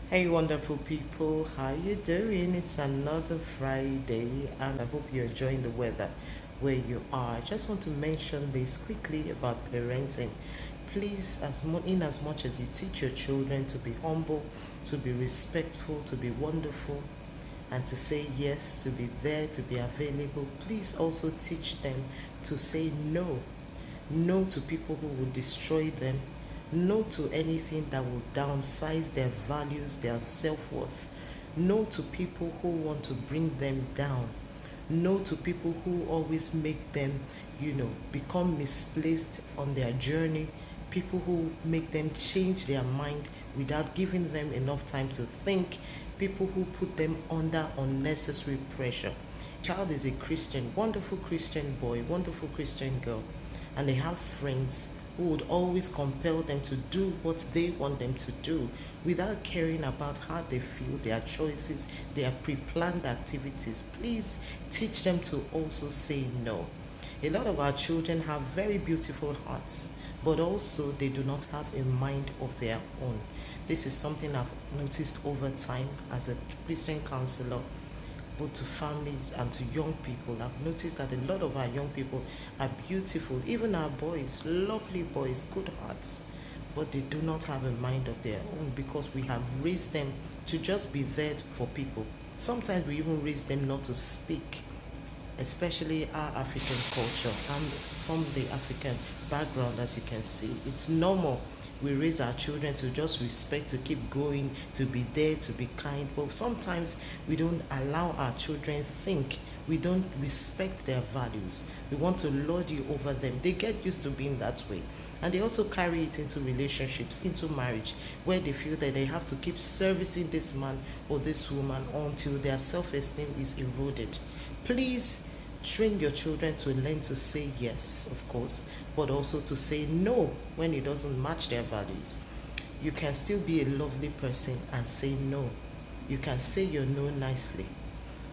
Hey wonderful people, how you doing? It's another Friday and I hope you're enjoying the weather where you are. I just want to mention this quickly about parenting. Please, in as much as you teach your children to be humble, to be respectful, to be wonderful, and to say yes, to be there, to be available, please also teach them to say no. No to people who will destroy them. No to anything that will downsize their values, their self worth. No to people who want to bring them down. No to people who always make them, become misplaced on their journey. People who make them change their mind without giving them enough time to think. People who put them under unnecessary pressure. Child is a Christian, wonderful Christian boy, wonderful Christian girl, and they have friends who would always compel them to do what they want them to do without caring about how they feel, their choices, their pre planned activities. Please teach them to also say no. A lot of our children have very beautiful hearts, but also they do not have a mind of their own. This is something I've noticed over time as a Christian counselor, both to families and to young people. I've noticed that a lot of our young people are beautiful, even our boys, lovely boys, good hearts, but they do not have a mind of their own because we have raised them to just be there for people. Sometimes we even raise them not to speak, especially our African culture. I'm from the African background, as you can see. It's normal. We raise our children to just respect, to keep going, to be there, to be kind. But sometimes we don't allow our children think. We don't respect their values. We want to lord you over them. They get used to being that way. And they also carry it into relationships, into marriage, where they feel that they have to keep servicing this man or this woman until their self-esteem is eroded. Please train your children to learn to say yes, of course, but also to say no when it doesn't match their values. You can still be a lovely person and say no. You can say your no nicely.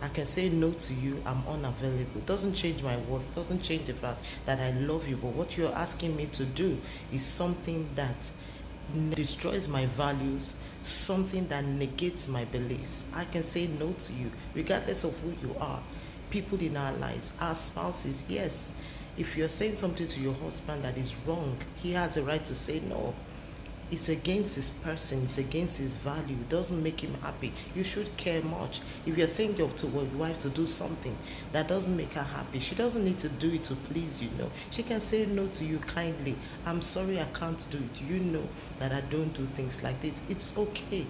I can say no to you, I'm unavailable. Doesn't change my worth, doesn't change the fact that I love you, but what you're asking me to do is something that destroys my values, something that negates my beliefs. I can say no to you, regardless of who you are. People in our lives, our spouses, yes. If you're saying something to your husband that is wrong, he has a right to say no. It's against his person, it's against his value, it doesn't make him happy. You should care much. If you're saying to your wife to do something that doesn't make her happy, she doesn't need to do it to please you, no. She can say no to you kindly. I'm sorry, I can't do it. You know that I don't do things like this. It's okay.